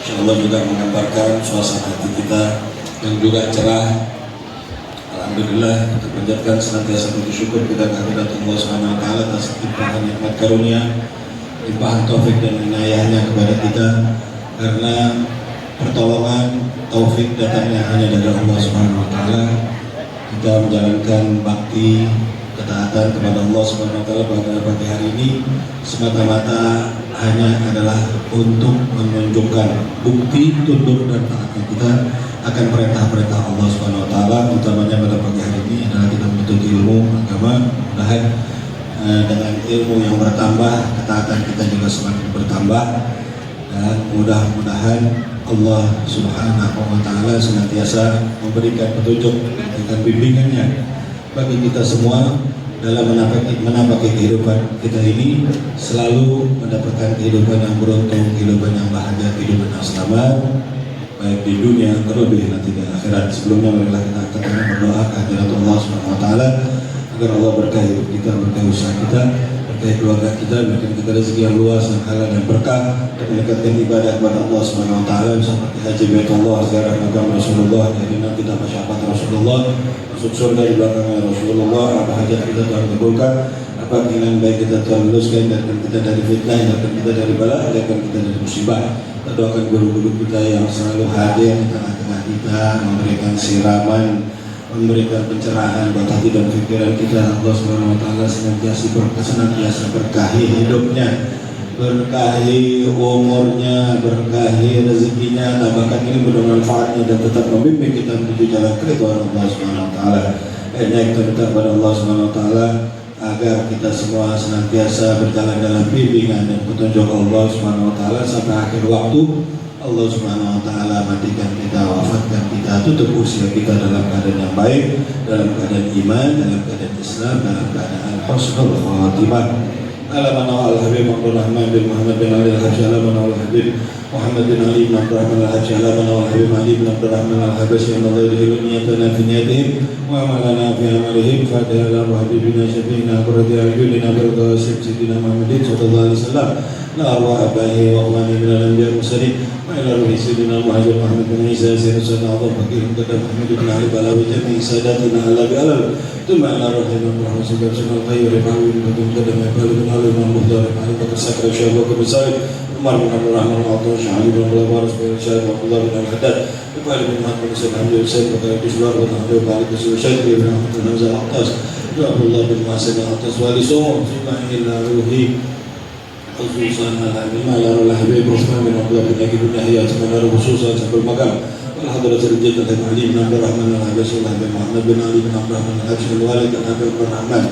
Insyaallah juga menggambarkan suasana hati kita yang juga cerah. Alhamdulillah, kita panjatkan senantiasa bersyukur kita kehadirat Allah Subhanahu wa taala atas limpahan nikmat karunia, limpahan taufik dan inayahnya kepada kita, karena pertolongan taufik datangnya hanya dari Allah Subhanahu wa taala. Kita menjalankan bakti ketaatan kepada Allah Subhanahu wa taala pada pagi hari ini semata-mata hanya adalah untuk menunjukkan bukti tunduk dan taatnya kita akan perintah-perintah Allah Subhanahu wa taala, utamanya pada pagi hari ini adalah kita menuntut ilmu agama. Mudah-mudahan dengan ilmu yang bertambah, ketaatan kita juga semakin bertambah, dan mudah-mudahan Allah Subhanahu wa taala senantiasa memberikan petunjuk, memberikan bimbingannya bagi kita semua dalam menapaki kehidupan kita ini, selalu mendapatkan kehidupan yang beruntung, kehidupan yang bahagia, kehidupan yang selamat, baik di dunia terlebih nanti di akhirat. Sebelumnya marilah kita angkat berdoa kehadirat Allah Subhanahu wa taala agar Allah berkahi hidup kita, berkahi usaha kita, berkahi keluarga kita, berikan kita rezeki yang luas, yang halal dan berkah, dan meningkatkan ibadah kepada Allah Subhanahu wa taala seperti haji baitullah, ziarah makam Rasulullah, hadirin kita syafaat Rasulullah, masuk surga di belakangnya Rasulullah. Apa hajat kita Tuhan kabulkan, apa keinginan baik kita Tuhan luluskan, dan kita dari fitnah, dan kita dari bala, dan kita dari musibah. Kita doakan guru-guru kita yang selalu hadir di tengah-tengah kita, memberikan siraman, memberikan pencerahan buat hati dan pikiran kita. Allah Subhanahu wa taala senantiasa berkahi hidupnya, berkahi umurnya, berkahi rezekinya, tambahkan ini bermanfaatnya dan tetap membimbing kita menuju jalan keridhaan Allah Subhanahu wa taala. Hanya kita minta kepada Allah Subhanahu wa taala agar kita semua senantiasa berjalan dalam bimbingan dan petunjuk Allah Subhanahu wa taala sampai akhir waktu. Allah Subhanahu wa taala matikan kita, wafatkan kita, tutup usia kita dalam keadaan yang baik, dalam keadaan iman, dalam keadaan Islam, dalam keadaan husnul khatimah. Alamana al-habib Abdul Rahman bin Muhammad bin Ali al-Habsyi, alamana al-habib Muhammad bin Ali bin Abdul Rahman al-Habsyi, alamana al-habib Ali bin Abdul Rahman al-Habsyi, an Allah yudhilu niyatana fi niyatihim wa amalana fi amalihim. Fatiha ala habibina syafi'ina qurrati a'yunina barakatuh sayyidina Muhammadin sallallahu alaihi wasallam. La arwah abahi wa akhwani min al-anbiya al-mursalin wa ila ruhi sayyidina Muhammad bin Isa sayyidina Abdul Fakir Muqaddam Muhammad bin Ali Balawi jami'i sadatina ala bi alal thumma ala ruhi Muhammad sallallahu alaihi wa sallam Muqaddam Muhammad bin Ali bin Muhdar Ali Bakar Sakra Syekh Bakar Said Umar bin Abdul Rahman al-Attash Ali bin Abdul Waris bin Syekh Abdullah bin Al-Haddad Iqbal bin Muhammad bin Said Hamdi Hussein Bakar Biswar bin Abdul Balik Syekh bin Abdul Hamzah al-Attash Abdullah bin Mas'ud al-Attash wali sum thumma ila ruhi khususan al-Imam al-Habib Utsman bin Abdullah bin Yaqub bin Yahya sebenarnya khususan sebelum makam al-Hadrat Sayyid Ali bin Abdul Rahman al-Habsyi bin Muhammad bin Ali bin Abdul Rahman al-Habsyi al-Walid bin Abdul Rahman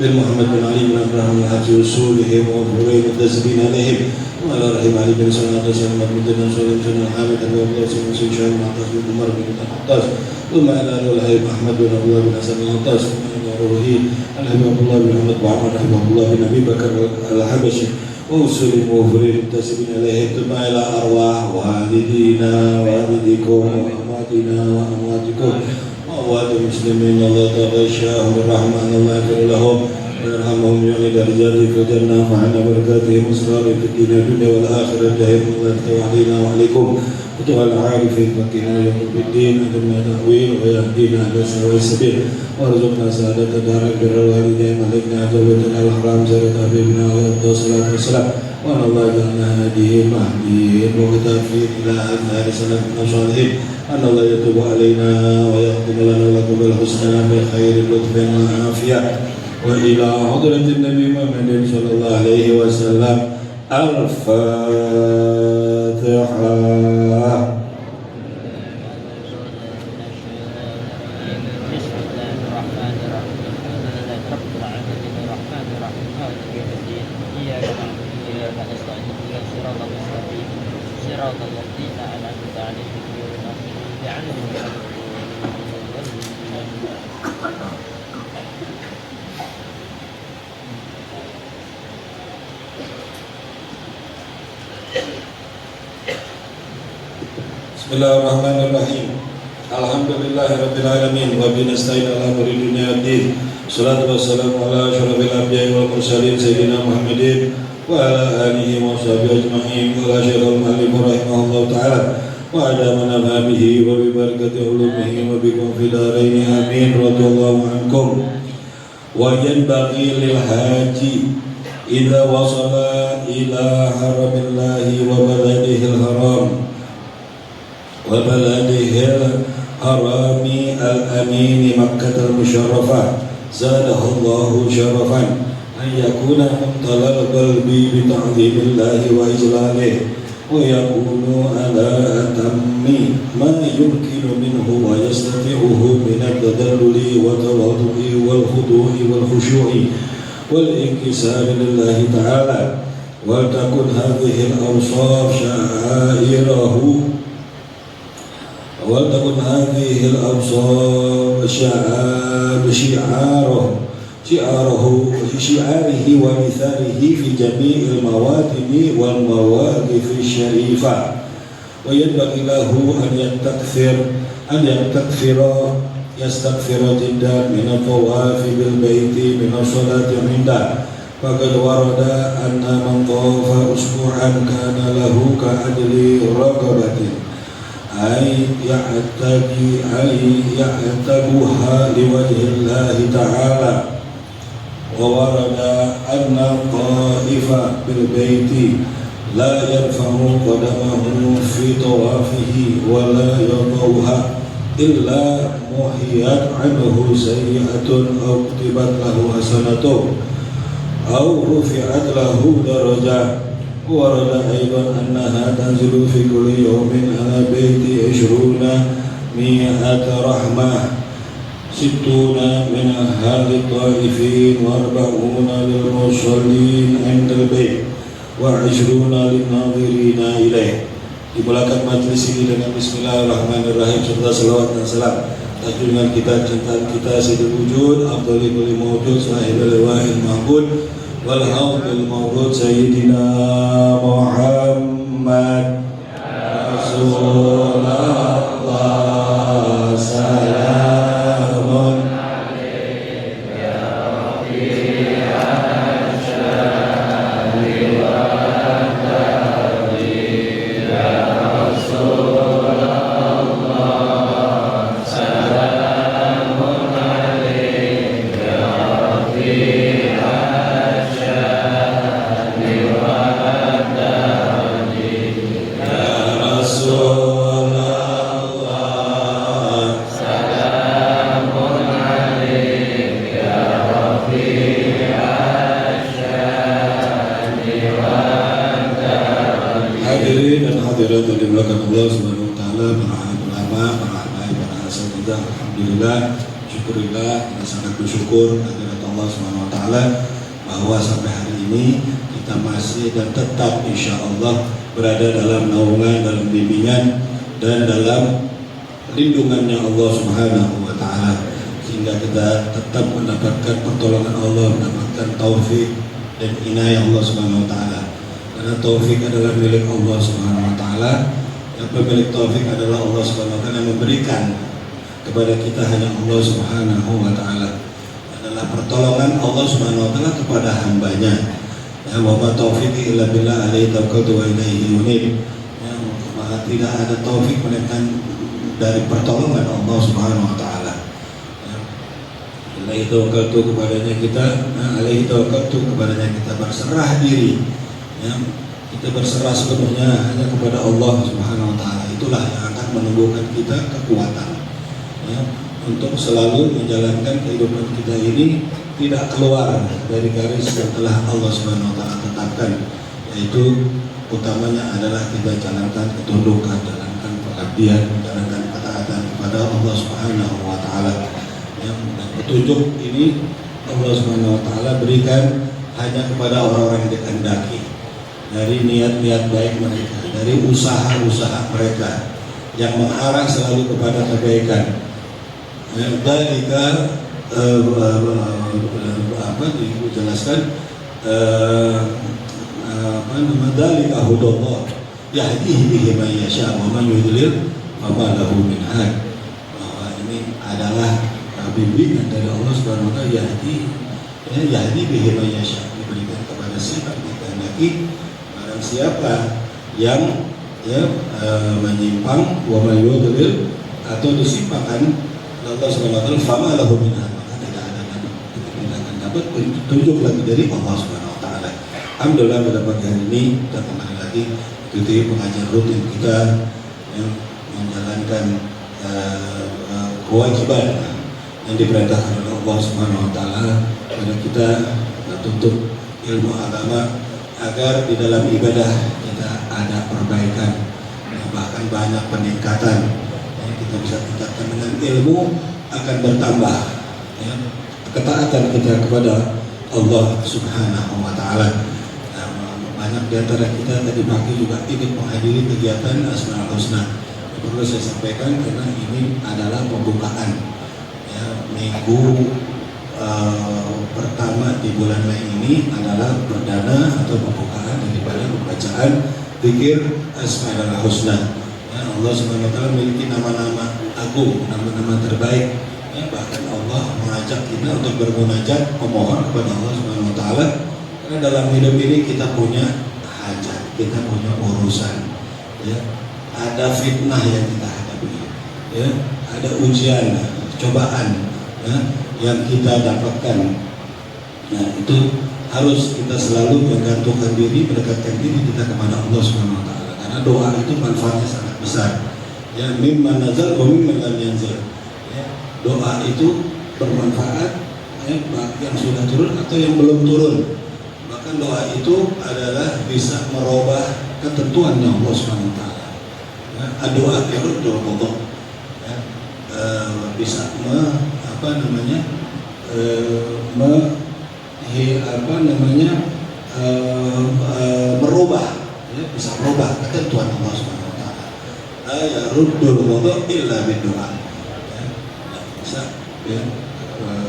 bin Muhammad bin Ali bin Abdul Rahman al-Habsyi usulihim wa furihim mutasibin alaihim wa ala rahim Ali bin Sayyid Hasan bin Muhammad bin Sayyid Hamid bin Abdul Sayyid Syekh Muhammad bin Umar bin Al-Hattas thumma ila al-Habib Ahmad bin Abdullah bin Hasan al-Hattas thumma ila ruhi al-Habib Abdullah bin Ahmad Muhammad bin Abdullah bin Abi Bakar al-Habsyi وأسلم وفرين متسبين عليه ثم إلى أرواح والدينا والديكم وأمواتنا وأمواتكم وأموات المسلمين. الله تغشاهم بالرحمن الله يغفر لهم ويرحمهم يعلي درجاتهم في الجنة وعنا بركاتهم وأسرار في الدين والدنيا والآخرة. جاهد الله يفتح علينا وعليكم فتح العارفين فكنا يوم الدين أجمع تأويل ويهدينا إلى سواء السبيل وارزقنا سعادة دار البر والوالدين ملكنا جوتنا الحرام زيارة حبيبنا عليه الصلاة والسلام وأن الله يجعلنا هاديين مهديين مهتدين إلى أثار سلفنا الصالحين. أن الله يتوب علينا ويختم لنا ولكم بالحسنى بخير لطف وعافية وإلى حضرة النبي محمد صلى الله عليه وسلم. الفاتحة. Bismillahirrahmanirrahim. Alhamdulillahirabbil alamin wa bihi nasta'in ala umuri dunya waddin. Shalatu wassalamu ala asyrafil anbiya'i wal mursalin sayyidina Muhammadin وعلى آله وصحبه أجمعين. قال شيخ المؤلف رحمه الله تعالى وأدامنا ما به وببركة علومه وبكم في دارين آمين. رضي الله عنكم. وينبغي للحاج إذا وصل إلى حرم الله وبلده الحرام الأمين مكة المشرفة زاده الله شرفا أن يكون ممتلئ القلب بتعظيم الله وإجلاله ويكون على أتم ما يمكن منه ويستطيعه من التذلل والتواضع والخضوع والخشوع والانكسار لله تعالى. ولتكن هذه الأوصاف شعاره ومثاله في جميع المواطن والمواقف الشريفة. وينبغي له أن يستكثر جدا من الطواف بالبيت من الصلاة عنده. فقد ورد أن من طاف أسبوعا كان له كعدل رقبة أي يعتقها لوجه الله تعالى. وورد أن الطائف بالبيت لا يرفع قدمه في طوافه ولا يضعها إلا محيت عنه سيئة أو كتبت له حسنة أو رفعت له درجة. ورد أيضا أنها تنزل في كل يوم على بيت 20 رحمة 60 من أهل الطائفين و40 للمصلين عند البيت و20 للناظرين إليه. Dimulakan majlis ini dengan Bismillahirrahmanirrahim serta salawat dan salam junjungan kita cintaan kita Sayyidul Wujud Afdhalul kulli mawjud sahibul liwa'il mahmud wal haudil mawrud Sayyidina Muhammad Rasulullah salamun alaika ya Allah Subhanahu wa taala, para ulama, para habaib, para asatidzah, alhamdulillah, syukurillah, kita sangat bersyukur kepada Allah Subhanahu wa taala bahwa sampai hari ini kita masih dan tetap insyaallah berada dalam naungan, dalam bimbingan dan dalam lindungannya Allah Subhanahu wa taala, sehingga kita tetap mendapatkan pertolongan Allah, mendapatkan taufik dan inayah Allah Subhanahu wa taala. Karena taufik adalah milik Allah Subhanahu wa taala. Yang pemilik taufik adalah Allah Subhanahu wa taala, yang memberikan kepada kita hanya Allah Subhanahu wa taala. Adalah pertolongan Allah Subhanahu wa taala kepada hambanya. Ya, wa ma taufiqi illa billah alaihi tawakkaltu wa ilaihi unib. Ya, maka tidak ada taufik melainkan dari pertolongan Allah Subhanahu wa taala. Ya. Alaihi tawakkaltu kepadanya kita, alaihi tawakkaltu kepadanya kita berserah diri. Ya, kita berserah sepenuhnya hanya kepada Allah Subhanahu wa taala. Itulah yang akan menumbuhkan kita kekuatan, ya, untuk selalu menjalankan kehidupan kita ini tidak keluar dari garis yang telah Allah Subhanahu wa taala tetapkan, yaitu utamanya adalah kita jalankan ketundukan, jalankan pengabdian, jalankan ketaatan kepada Allah Subhanahu wa taala. Ya, dan petunjuk ini Allah Subhanahu wa taala berikan hanya kepada orang-orang yang dikehendaki, dari niat-niat baik mereka, dari usaha-usaha mereka yang mengarah selalu kepada kebaikan. Dalika dijelaskan dalika hudallah yahdihi bihi man yasha wa man yudlil fama lahu min had. Bahwa ini adalah bimbingan dari Allah Subhanahu wa taala, yahdi bihi man yasha, diberikan kepada siapa yang dikehendaki lagi barang siapa yang menyimpang wa may yudlil atau disimpangkan Allah Subhanahu wa taala fama lahu min hadi, maka tidak akan dapat petunjuk lagi dari Allah Subhanahu wa taala. Alhamdulillah pada pagi hari ini kita kembali lagi ikuti pengajian rutin kita yang menjalankan kewajiban yang diperintahkan oleh Allah Subhanahu wa taala kepada kita tuntut ilmu agama agar di dalam ibadah kita ada perbaikan, bahkan banyak peningkatan. Kita bisa tingkatkan dengan ilmu akan bertambah ya, ketaatan kita kepada Allah Subhanahu wa taala. Banyak di antara kita tadi pagi juga ikut menghadiri kegiatan Asmaul Husna. Perlu saya sampaikan karena ini adalah pembukaan ya, minggu pertama di bulan Mei ini adalah perdana atau pembukaan daripada pembacaan zikir Asmaul Husna. Ya, Allah Subhanahu wa taala memiliki nama-nama agung, nama-nama terbaik. Ya, bahkan Allah mengajak kita untuk bermunajat, memohon kepada Allah Subhanahu wa taala. Karena dalam hidup ini kita punya hajat, kita punya urusan. Ya, ada fitnah yang kita hadapi. Ya, ada ujian, cobaan ya, yang kita dapatkan. Nah, itu harus kita selalu menggantungkan diri, mendekatkan diri kita kepada Allah Subhanahu wa taala. Karena doa itu manfaatnya sangat besar. Ya, mimma nazal wa mimma lam yanzil. Ya, doa itu bermanfaat ya, yang sudah turun atau yang belum turun. Bahkan doa itu adalah bisa merubah ketentuannya Allah Subhanahu wa taala. Ya, doa yarudul qada. Ya, bisa merubah ya, bisa merubah ketentuan Allah Subhanahu wa taala. Ya ruddul wudu illa bidoa. Ya, bisa ya,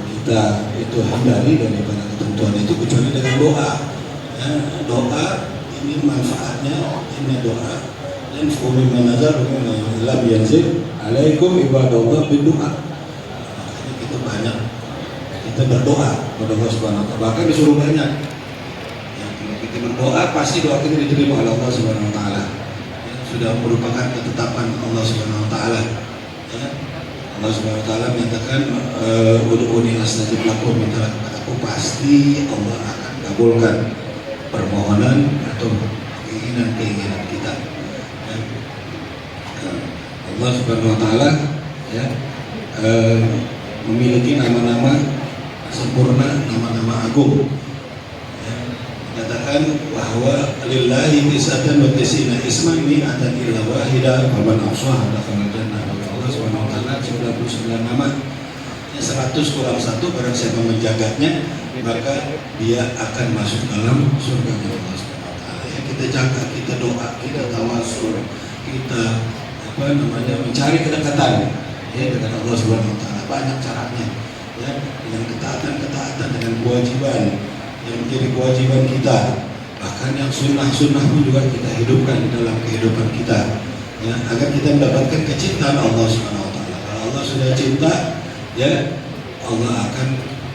kita itu hindari daripada ketentuan itu kecuali dengan doa. Ya, doa ini manfaatnya ini doa. Dan fumi manazar lam yanzil alaikum ibadallah bidoa. Makanya kita banyak kita berdoa kepada Allah Subhanahu wa taala. Bahkan disuruh banyak. Ya, kalau kita berdoa pasti doa kita diterima oleh Allah Subhanahu wa taala. Ya, sudah merupakan ketetapan Allah Subhanahu wa taala. Ya, Allah Subhanahu wa taala menyatakan ud'uni astajib lakum, mintalah kepadaku pasti Allah akan kabulkan permohonan atau keinginan-keinginan kita. Ya, Allah Subhanahu wa taala ya, memiliki nama-nama sempurna, nama-nama agung. Ya, katakan bahwa lillahi tis'atan wa tis'ina isman mi'atan illa wahida faman ahsaha dakhala jannah. Allah Subhanahu wa taala 99 nama. Ya, 100 kurang 1 barang siapa menjaganya maka dia akan masuk dalam surga Allah Subhanahu wa taala. Ya, kita jaga, kita doa, kita tawasul, kita mencari kedekatan ya dengan Allah Subhanahu wa taala. Banyak caranya. Ya, dengan ketaatan, dengan kewajiban yang menjadi kewajiban kita, bahkan yang sunnah pun juga kita hidupkan di dalam kehidupan kita, ya, agar kita mendapatkan kecintaan Allah Subhanahu wa taala. Kalau Allah sudah cinta, ya Allah akan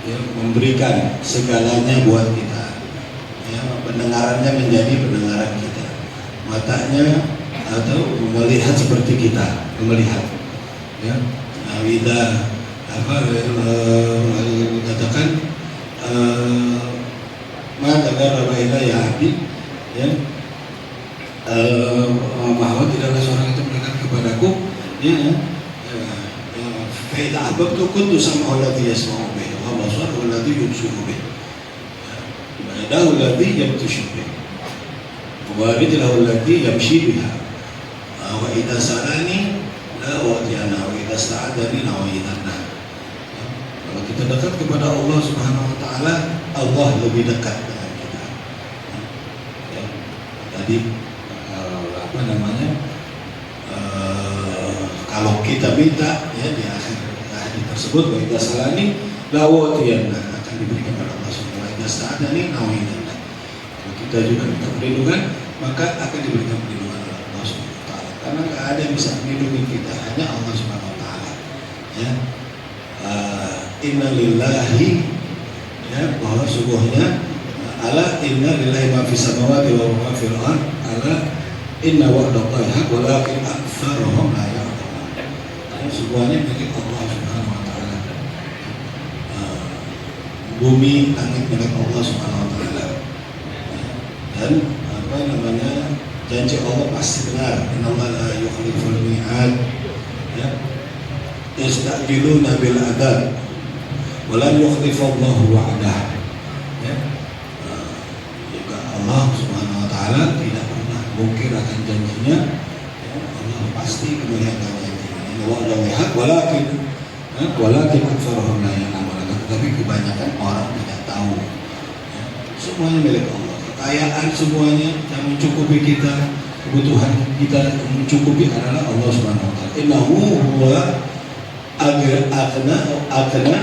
ya, memberikan segalanya buat kita. Ya, pendengarannya menjadi pendengaran kita, matanya atau melihat seperti kita melihat. Ya, wida katakan maka ya abdi ya bahwa tidaklah seorang itu mendekat kepadaku ya faida abab tu kuntu sama alladhi yasma'u bihi wa basaruhu alladhi yubsiru bihi wa yadahu alladhi yabtashu bihi wa rijluhu alladhi yamshi biha wa idza sa'alani la u'tiyana wa idza sta'adani la u'idana. Kalau kita dekat kepada Allah Subhanahu wa taala, Allah lebih dekat dengan kita. Ya, tadi kalau kita minta ya di akhir hadis tersebut wa idza salani la wa'tiyana akan diberikan oleh Allah Subhanahu wa taala. Idza sta'adani la u'idana. Kalau kita juga minta perlindungan, maka akan diberikan perlindungan oleh Allah Subhanahu wa taala. Karena enggak ada yang bisa melindungi kita, hanya Allah Subhanahu wa taala. Ya. Inna lillahi ya, bahwa sungguhnya Ala inna lillahi ma fis samawati wa ma fil ard. Ala inna wa'dallahi haq walakin aktsarahum la ya'lamun. Semuanya milik Allah Subhanahu wa taala. Bumi, langit milik Allah Subhanahu wa taala. Dan janji Allah pasti benar. Innallaha la yukhliful mi'ad. Ya. Yasta'jiluna bil adab wa la yukhlifallahu wa'dah. Ya. Jika Allah Subhanahu wa taala tidak pernah mungkir akan janjinya, ya, Allah pasti menunaikan janjinya. Ini wa'dallahi haq walakin aktsarahum la ya'lamun. Tapi kebanyakan orang tidak tahu. Ya. Semuanya milik Allah. Kekayaan semuanya yang mencukupi kita, kebutuhan kita yang mencukupi adalah Allah Subhanahu wa taala. Innahu huwa aghna wa aqna.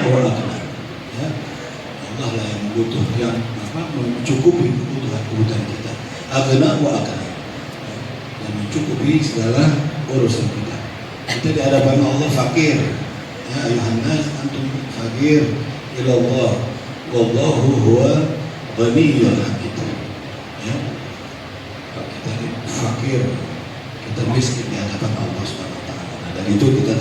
Ya. Allah lah yang mencukupi kebutuhan kita. Aghna wa aqna. Yang mencukupi segala urusan kita. Kita di hadapan Allah fakir. Ya ayuhan nas antum fakir ila Allah. Wallahu huwa ghaniyyun hamid. Ya. Kita fakir, kita miskin di hadapan Allah Subhanahu wa taala. Nah, dari itu kita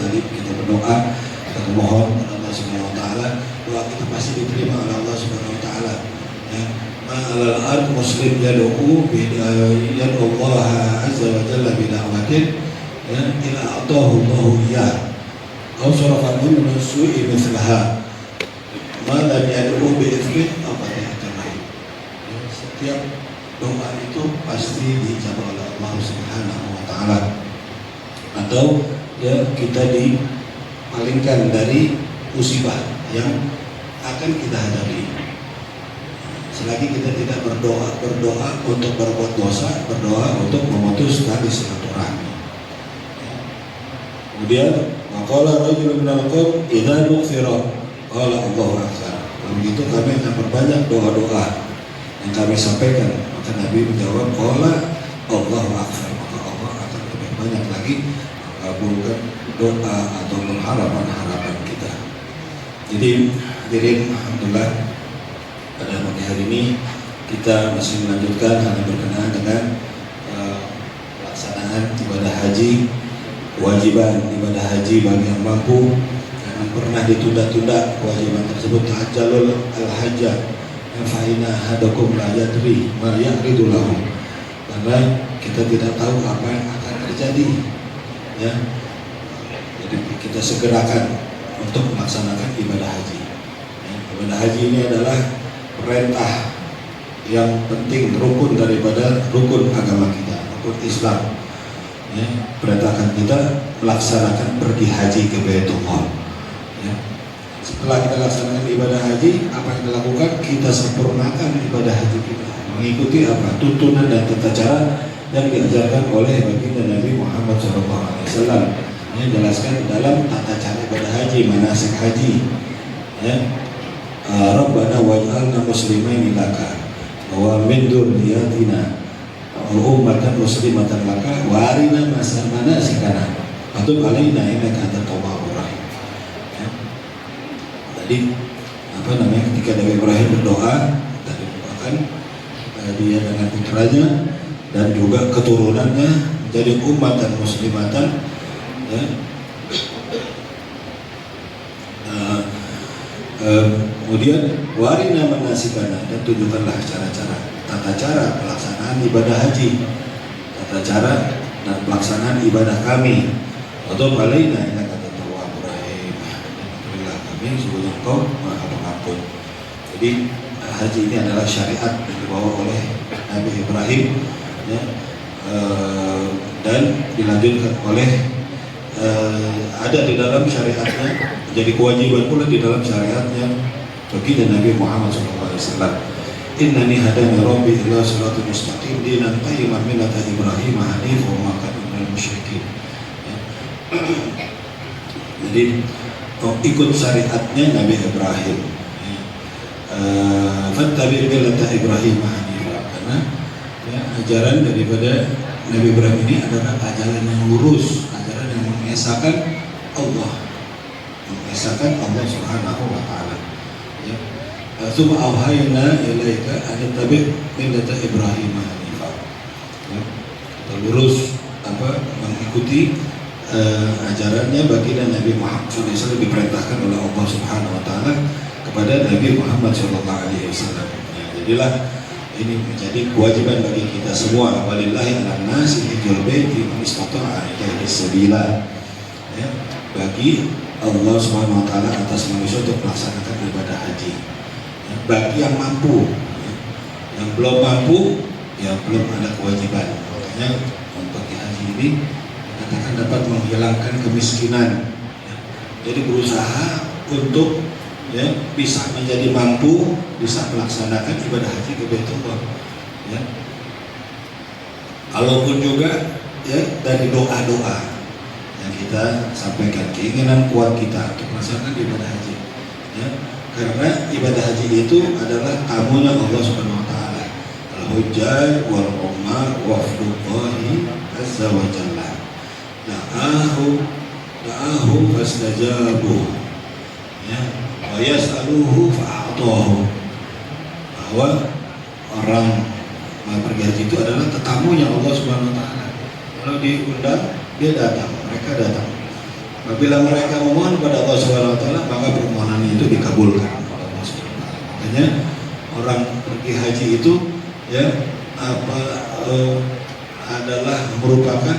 berdoa, kita memohon kepada Allah Subhanahu wa taala, doa kita pasti diterima oleh Allah Subhanahu wa taala. Ya. Ma'alal ard muslim yad'u bi Allah azza wa jalla bi da'watin ya ila atahu Allah iyyah. Aw sarafa min su'i mithlaha. Ma lam yad'u bi ithmin aw qada'atin. Setiap doa itu pasti dijawab oleh Allah Subhanahu wa taala. Atau ya kita dipalingkan dari musibah yang akan kita hadapi. Selagi kita tidak berdoa untuk berbuat dosa, berdoa untuk memutus tali silaturahmi. Kemudian maqala rajulun minal qaum idza nughfira qala Allahu akbar. Begitu kami akan berbanyak doa-doa yang kami sampaikan. Maka Nabi menjawab, qala Allahu akbar. Maka Allah akan lebih banyak lagi mengabulkan doa atau harapan-harapan kita. Jadi hadirin, alhamdulillah pada pagi hari ini kita masih melanjutkan hal yang berkenaan dengan pelaksanaan ibadah haji, kewajiban ibadah haji bagi yang mampu yang pernah ditunda-tunda kewajiban tersebut. Ta'ajjalul al-hajjah fa'ina hadakum la yadri ma ya'ridu lahu. Karena kita tidak tahu apa yang akan terjadi, ya. Jadi kita segerakan untuk melaksanakan ibadah haji. Ya, ibadah haji ini adalah perintah yang penting, rukun daripada rukun agama kita, rukun Islam. Ya, perintahkan kita melaksanakan pergi haji ke Baitullah. Ya. Setelah kita laksanakan ibadah haji, apa yang kita lakukan? Kita sempurnakan ibadah haji kita, mengikuti apa? Tuntunan dan tata cara yang diajarkan oleh baginda Nabi Muhammad SAW. Ini jelaskan dalam tata cara ibadah haji, manasik haji. Ya. Rabbana waj'alna muslimaini laka wa min dzurriyyatina ummatan muslimatan laka wa arina manasikana wa tub alaina innaka antat tawwabur rahim. Jadi ketika Nabi Ibrahim berdoa, tadi doakan dia dengan putranya dan juga keturunannya menjadi ummatan muslimatan, ya. Kemudian warina manasikana, dan tunjukkanlah cara-cara, tata cara pelaksanaan ibadah haji, tata cara dan pelaksanaan ibadah kami. Atau alaina innaka antat tawwabur rahim. Alhamdulillah kami sungguh Engkau Maha Pengampun. Jadi haji ini adalah syariat yang dibawa oleh Nabi Ibrahim, ya, dan dilanjutkan oleh ada di dalam syariatnya, jadi kewajiban pula di dalam syariatnya baginda Nabi Muhammad SAW. Innani hadani rabbi ila siratal mustaqim dinan qayyiman millata Ibrahim hanifan wa ma kana minal musyrikin. Jadi ikut syariatnya Nabi Ibrahim. Fattabi' millata Ibrahim hanifan, karena ya, ajaran daripada Nabi Ibrahim ini adalah ajaran yang lurus, ajaran yang mengesahkan Allah Subhanahu wa taala. Ya. Tsumma auhayna ilaika an tattabi' millata Ibrahim hanifa. Kita lurus mengikuti ajarannya baginda Nabi Muhammad SAW, diperintahkan oleh Allah Subhanahu Wa Taala kepada Nabi Muhammad SAW. Ya, jadilah ini menjadi kewajiban bagi kita semua. Walillahi 'alan nasi hijjul baiti man istata'a ilaihi sabila. Ya, bagi Allah Subhanahu Wa Taala atas manusia untuk melaksanakan ibadah haji. Ya, bagi yang mampu, ya. Yang belum mampu, ya belum ada kewajiban. Makanya untuk haji ini dikatakan dapat menghilangkan kemiskinan. Ya. Jadi berusaha untuk bisa menjadi mampu, bisa melaksanakan ibadah haji ke Baitullah. Ya. Kalaupun juga dari doa-doa yang kita sampaikan, keinginan kuat kita untuk melaksanakan ibadah haji. Ya. Karena ibadah haji itu adalah tamunya Allah Subhanahu Wa Taala. Al-Hujjaj wal Ummar wafdullahi azza wa jalla. Da'ahu fastajabuh. Ya. Wa yas'aluhu fa'atahu. Bahwa orang pergi haji itu adalah tetamunya Allah Subhanahu Wa Taala. Kalau diundang, dia datang, mereka datang. Apabila mereka memohon kepada Allah Subhanahu Wa Taala, maka permohonan itu dikabulkan oleh Allah Subhanahu Wa Taala. Makanya orang pergi haji itu adalah merupakan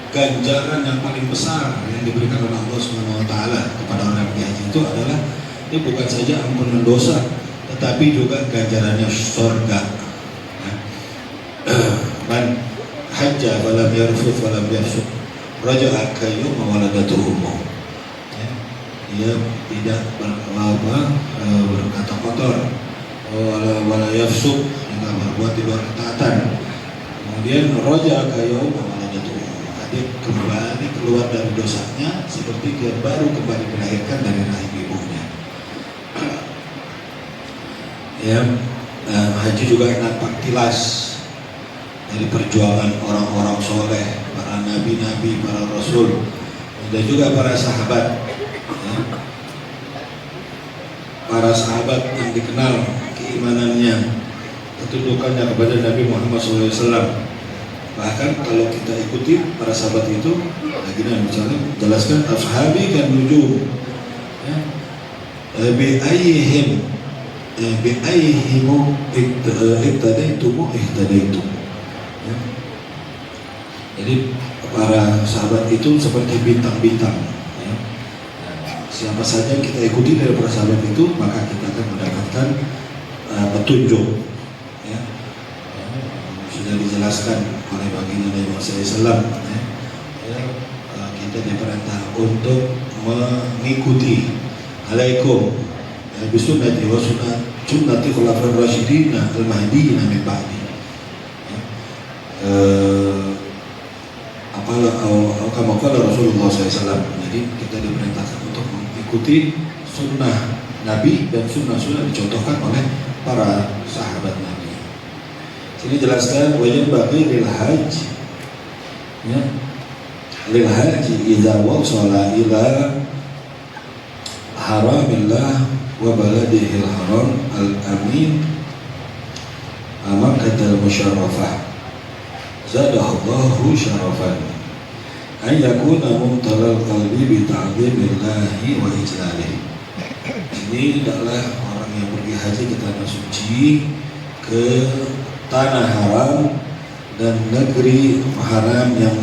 ganjaran yang paling besar yang diberikan oleh Allah Subhanahu Wa Taala kepada orang yang pergi haji itu adalah ini bukan saja ampunan dosa, tetapi juga ganjarannya surga. Man hajja walam yarfuth walam yafsuq raja'a kayyuma waladatuhu ummuh. Dia tidak berkata kotor, wala yafsuq, tidak berbuat di luar ketaatan. Kemudian raja'a kayyuma waladatuhu ummuh. Dia kembali keluar dari dosanya seperti dia baru kembali dilahirkan dari rahim ibunya. Haji juga nampak tilas dari perjuangan orang-orang soleh, para nabi-nabi, para rasul, dan juga para sahabat. Para sahabat yang dikenal keimanannya, ketundukannya kepada Nabi Muhammad SAW. Bahkan kalau kita ikuti para sahabat itu, lagi misalnya jelaskan ashabi kan nujum, bi'ayyihim ihtadaitum. Jadi para sahabat itu seperti bintang-bintang. Siapa saja yang kita ikuti dari para sahabat itu, maka kita akan mendapatkan petunjuk. Sudah dijelaskan oleh baginda Nabi Muhammad SAW. Kita diperintah untuk mengikuti alaikum bisunnati wa sunnati khulafa'ir rasyidin al-mahdiyyin min ba'di. Kama qala Rasulullah SAW. Jadi kita diperintahkan untuk mengikuti sunnah Nabi dan sunnah-sunnah dicontohkan oleh para sahabat Nabi. Sini jelaskan wajib bagi lil haji, lil haji idza wasala ila haramillah wa baladihil haram al-amin Makkahal musyarrafah zadahullahu syarafan an yakuna mumtalal qalbi bi ta'zimillahi wa ijlalihi. Ini adalah orang yang pergi haji ke tanah suci, ke tanah haram dan negeri haram yang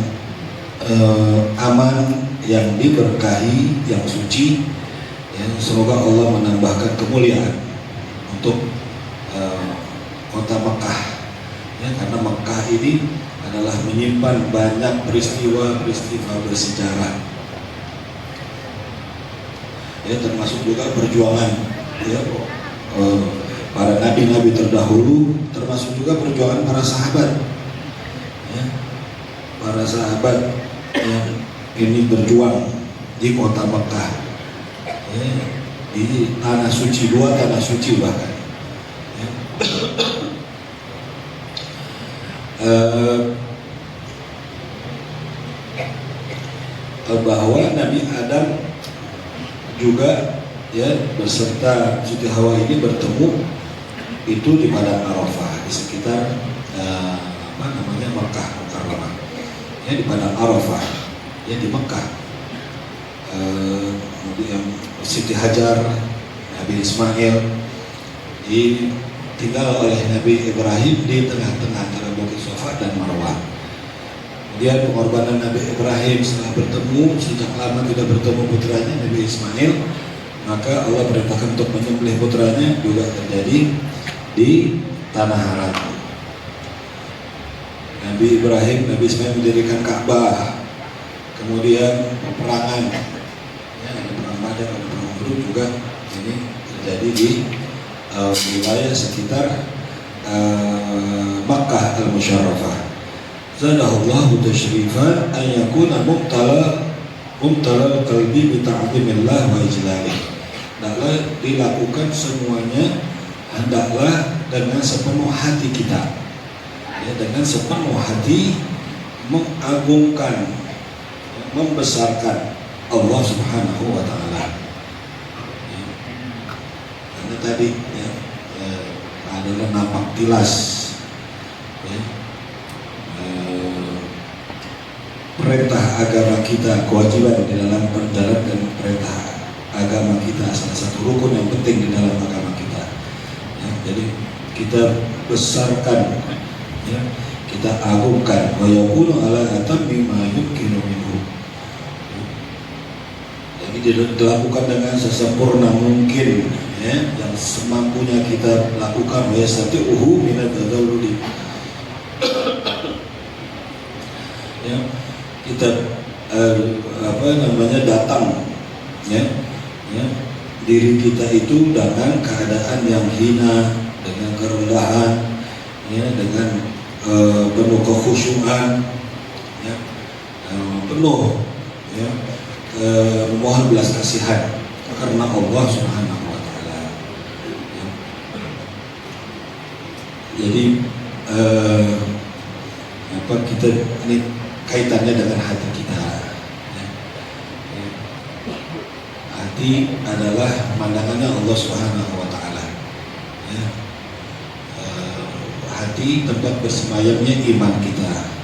aman, yang diberkahi, yang suci. Semoga Allah menambahkan kemuliaan untuk kota Mekah. Karena Mekah ini adalah menyimpan banyak peristiwa-peristiwa bersejarah. Termasuk juga perjuangan para nabi-nabi terdahulu, termasuk juga perjuangan para sahabat. Para sahabat yang ini berjuang di kota Mekah, di tanah suci, dua tanah suci bahkan. Bahwa Nabi Adam juga ya beserta Siti Hawa ini bertemu itu di Padang Arafah di sekitar Makkah Mukarramah, ya di Padang Arafah, ya di Mekah. Kemudian Siti Hajar, Nabi Ismail ditinggal oleh Nabi Ibrahim di tengah-tengah antara Bukit Safa dan Marwah. Kemudian pengorbanan Nabi Ibrahim setelah bertemu, sejak lama tidak bertemu putranya Nabi Ismail, maka Allah perintahkan untuk menyembelih putranya, juga terjadi di tanah Arab. Nabi Ibrahim, Nabi Ismail mendirikan Ka'bah, kemudian peperangan, ya, ada perang Badar, ada perang Uhud juga ini terjadi di wilayah sekitar Makkah Al-Musyarrafah. Zadahullahu tashrifan an yakuna mubtala qalbi bi ta'zimillah wa ijlalih. Hendaklah dilakukan semuanya, hendaklah dengan sepenuh hati kita, ya, dengan sepenuh hati mengagungkan, membesarkan Allah Subhanahu wa taala. Ya. Karena tadi ya, adalah nampak tilas, ya, perintah agama kita, kewajiban di dalam menjalankan perintah agama kita, salah satu rukun yang penting di dalam agama kita, ya, jadi kita besarkan, ya, kita agungkan, wa yakunu ala atammi ma yumkinu minhu. Jadi dilakukan dengan sesempurna mungkin, ya, yang semampunya kita lakukan, wa yastati'uhu min at-tadalluli. Ya, kita datang, ya, ya, diri kita itu dengan keadaan yang hina, dengan kerendahan, ya, dengan penuh kekhusyuan, ya, penuh, ya, memohon belas kasihan karena Allah Subhanahu wa taala. Ya. Jadi kita ini kaitannya dengan hati kita. Ya. Hati adalah pandangannya Allah Subhanahu wa taala. Ya. Hati tempat bersemayamnya iman kita.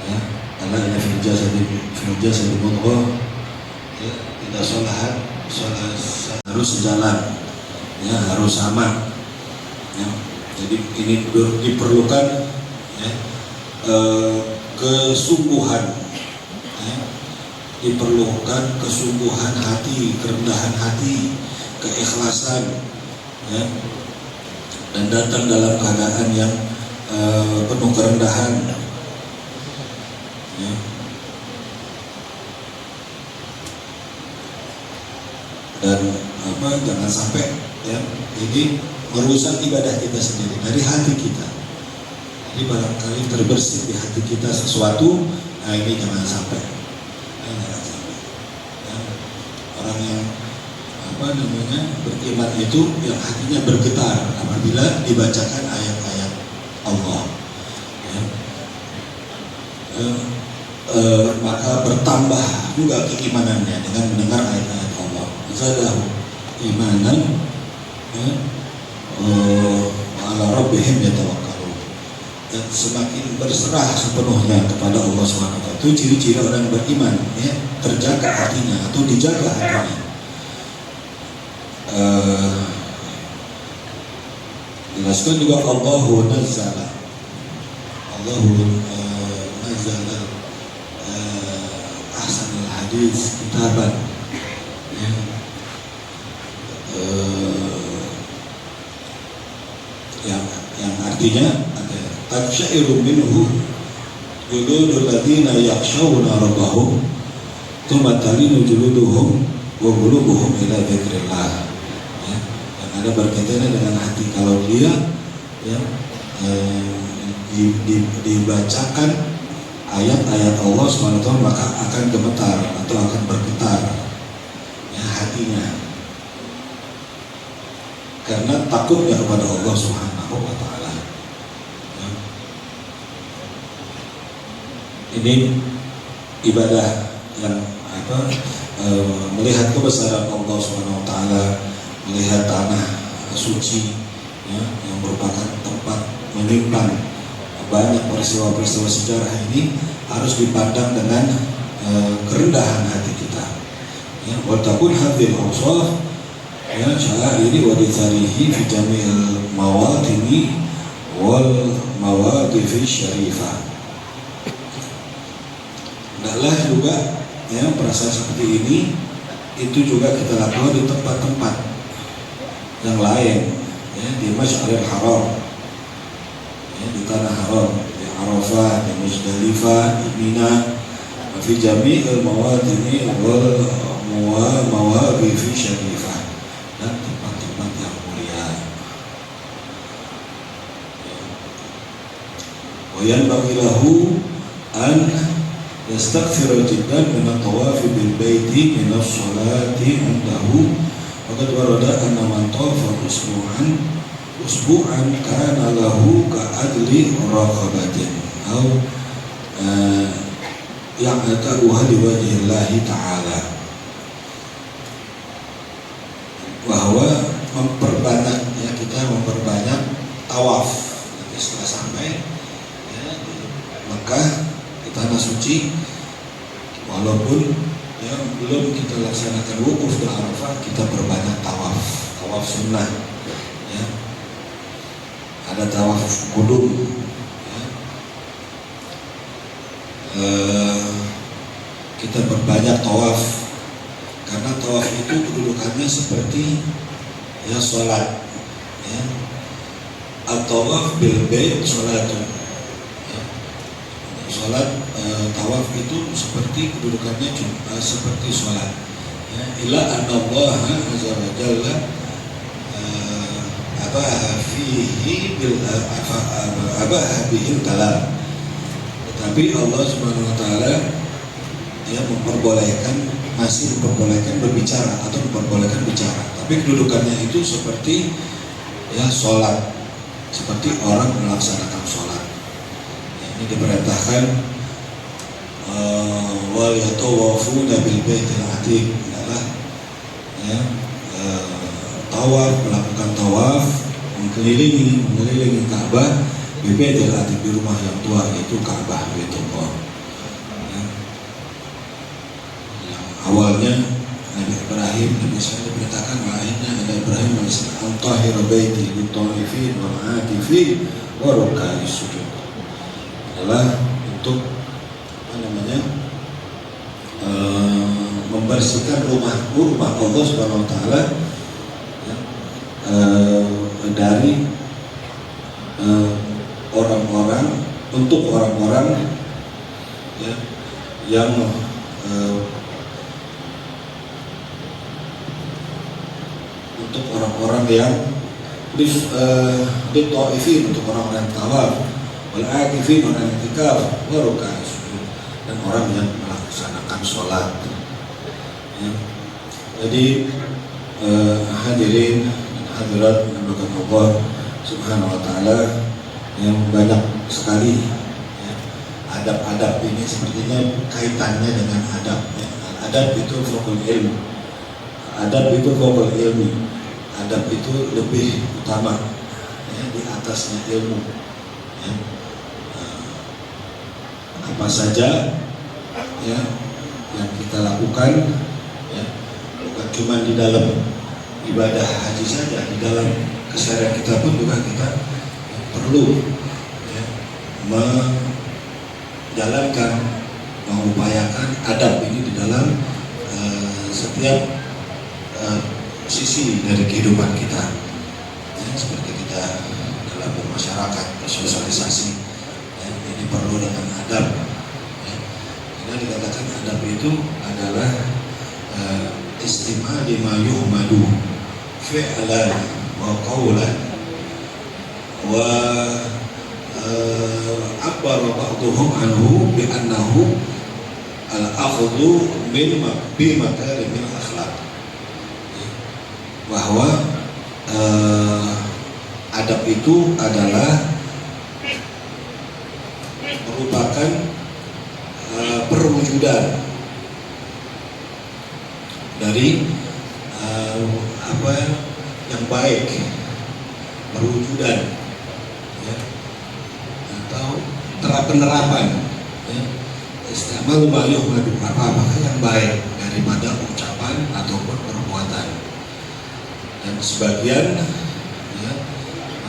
Ya. Allah ya fil jasadi mudghah. Ya, tidak sholat harus sejalan, ya, harus sama. Ya. Jadi ini diperlukan, ya, kesungguhan, ya, diperlukan kesungguhan hati, kerendahan hati, keikhlasan, ya, dan datang dalam keadaan yang penuh kerendahan, ya. Dan jangan sampai, ya, ini merusak ibadah kita sendiri dari hati kita. Jadi barangkali terbersih di hati kita sesuatu, nah ini jangan sampai. Ya. Orang yang beriman itu yang hatinya bergetar apabila dibacakan ayat-ayat Allah, ya. Maka bertambah juga keimanannya dengan mendengar ayat-ayat Allah. Zadahu imanan, ya, ala rabbihim yatawakkalun. Dan semakin berserah sepenuhnya kepada Allah SWT. Itu ciri-ciri orang beriman, ya, terjaga hatinya atau dijaga hatinya. Jelaskan juga Allahu nazzala ahsanul hadis kitaban, ya, yang artinya tasyairu minhu juludul ladina yakhshawna rabbahum thumma talinu juluduhum wa qulubuhum ila dzikrillah. Ya, yang ada berkaitannya dengan hati. Kalau dia, ya, dibacakan ayat-ayat Allah SWT, maka akan gemetar atau akan bergetar, ya, hatinya, karena takutnya kepada Allah Subhanahu wa taala. Ya. Ini ibadah yang melihat kebesaran Allah Subhanahu Wa Taala, melihat tanah suci ya, yang merupakan tempat menyimpan banyak peristiwa-peristiwa sejarah ini harus dipandang dengan kerendahan hati kita. Ya, wa takun hadhil awsaf ya sya'iri wa ditharihi fi jami'il mawadini wal mawadifi syarifah. Hendaklah juga ya perasaan seperti ini itu juga kita lakukan di tempat-tempat yang lain ya, di Masy'aril Haram ya, di tanah haram, di Arafah, di Muzdalifah, di Mina, fi jami'il mawadini wal mawaqifi syarifah, dan tempat-tempat yang mulia. Wa yanbaghi lahu an yastaghfira jiddan min at-tawafi bil baiti min as-salati indahu. Waqad warada anna man tawafa usbu'an kana lahu ka'adli raqabatin aw ya'taruha liwajhillahi ta'ala. Bahwa memperbanyak ya, kita memperbanyak tawaf. Nanti setelah sampai ya, di Mekah di tanah suci, walaupun ya, belum kita laksanakan wukuf di Arafah, kita perbanyak tawaf sunnah ya. Ada tawaf kudum ya. Kita perbanyak tawaf, karena tawaf itu kedudukannya seperti ya sholat ya. At-tawaf bil bait sholatun ya. Sholat tawaf itu seperti kedudukannya seperti sholat ya. Ila anna Allah azza wa jalla fihi bil bihil kalam. Tetapi Allah Subhanahu wa taala ya masih memperbolehkan berbicara atau memperbolehkan bicara, tapi kedudukannya itu seperti ya sholat, seperti orang melaksanakan sholat ya, ini diperintahkan wal yatawafuna bil baitil atiq adalah ya, tawaf, melakukan tawaf mengelilingi Ka'bah bil baitil atiq, di rumah yang tua yaitu Ka'bah Baitullah. Awalnya Nabi Ibrahim, Nabi Ismail diberitakan lahirnya Nabi Ibrahim al-tahir baiti lit-ta'ifin wal-'akifin wa ruk'a'is sujud, adalah untuk membersihkan rumah Allah Subhanahu wa taala ya, dari orang-orang, untuk orang-orang ya, yang untuk orang-orang yang dit-ta'ifin, untuk orang-orang yang tawaf, wal-'akifin, orang yang i'tikaf, wa ruk'a'is sujud, dan orang yang melaksanakan sholat ya. Jadi hadirin dan hadirat yang berkat Allah Subhanahu wa taala, yang banyak sekali ya, adab-adab ini sepertinya kaitannya dengan adab ya. Adab itu fokul ilmu, adab itu fokul ilmi, adab itu lebih utama ya, di atasnya ilmu ya. Apa saja ya yang kita lakukan ya, bukan cuma di dalam ibadah haji saja, di dalam keseharian kita pun juga kita perlu ya, menjalankan, mengupayakan adab ini di dalam setiap sisi dari kehidupan kita ya, seperti kita dalam bermasyarakat, bersosialisasi ya, ini perlu dengan adab ya. Karena dikatakan adab itu adalah istima' lima yuhmadu fi'lan wa qawlan wa abbara ba'duhum anhu bi annahu al-akhdhu bi makarimil akhlaq, bahwa adab itu adalah merupakan perwujudan dari apa yang baik, perwujudan, ya, atau penerapan, ya. Istimal bayuh madu apa yang baik daripada ucapan ataupun perbuatan. Dan sebagian, ya,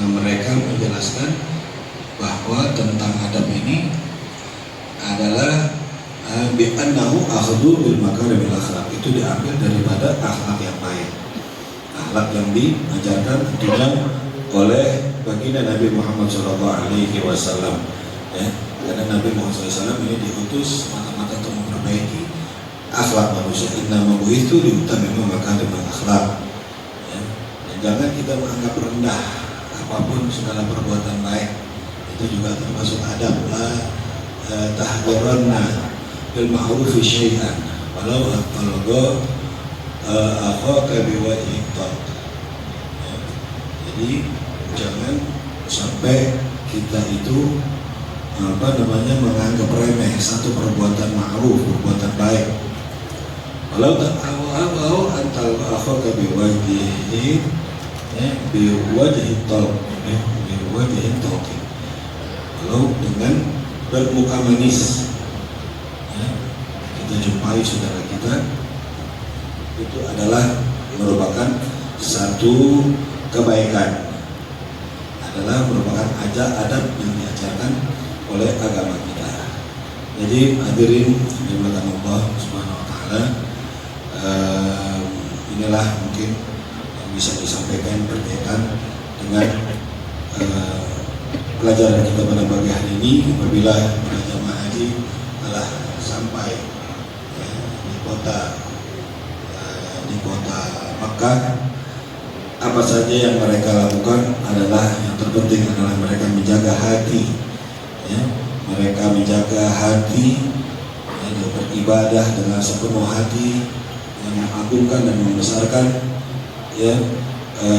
mereka menjelaskan bahwa tentang adab ini adalah bi'annahu akhdhu bil makarimil akhlaq, itu diambil daripada akhlak yang baik, akhlak yang diajarkan tentunya oleh baginda Nabi Muhammad SAW, ya, karena Nabi Muhammad SAW ini diutus mata-mata untuk memperbaiki akhlak manusia. Innama bu'itsu liutammima makarimil akhlaq, ya. Dan jangan kita menganggap rendah apapun segala perbuatan baik, itu juga termasuk adab. La tahqiranna bil ma'ruf syai'an walau aqalqa akhaka biwajhi talq. Jadi jangan sampai kita itu menganggap remeh satu perbuatan ma'ruf, perbuatan baik. Walau antal akhaka biwajhi talq, biwajhi talq. Walau dengan bermuka manis, ya, kita jumpai saudara kita, itu adalah merupakan satu kebaikan, adalah merupakan adab yang diajarkan oleh agama kita. Jadi hadirin dimuliakan Allah Subhanahu wa taala, inilah mungkin yang bisa disampaikan berkaitan dengan pelajaran kita pada pagi hari ini. Apabila para jamaah haji telah sampai di kota Makkah, apa saja yang mereka lakukan adalah yang terpenting adalah mereka menjaga hati, ya. Mereka menjaga hati, ya, beribadah dengan sepenuh hati, yang mengagungkan dan membesarkan, ya,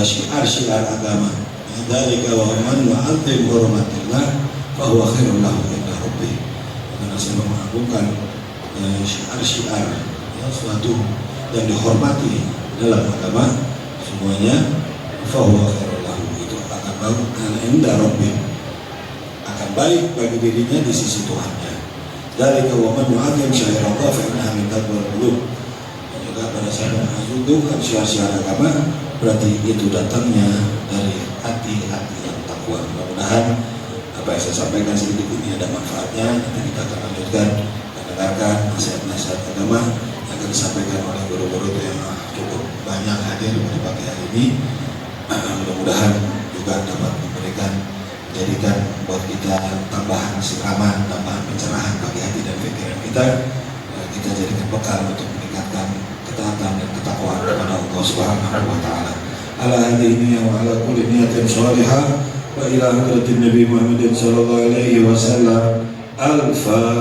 syiar-syiar agama. Dzalika wa man yu'azzim hurumatillah fa huwa khairul lahu inda rabbih. Karena saya mengagungkan syiar-syiar, ya, suatu yang dihormati dalam agama semuanya, fa huwa khairul lahu, itu akan baik inda rabbih, akan baik bagi dirinya di sisi Tuhannya. Dzalika wa man yu'azzim syiarallah fa innaha min taqwal qulub. Juga pada saat mengagungkan syiar-syiar agama berarti itu datangnya dari hati-hati yang takwa. Mudah-mudahan apa yang saya sampaikan sedikit ini ada manfaatnya. Nanti kita akan lanjutkan mendengarkan nasihat-nasihat agama yang akan disampaikan oleh guru-guru yang cukup banyak hadir pada pagi hari ini. Mudah-mudahan juga dapat menjadikan buat kita tambahan siraman, tambahan pencerahan bagi hati dan pikiran kita. Kita jadikan bekal untuk meningkatkan ketaatan dan ketakwaan kepada Allah Subhanahu wa taala. Ala hadhihi wa ala kulli niyatin shalihah wa ila hadratin Nabi Muhammad sallallahu alaihi wasallam. Al-Fatihah.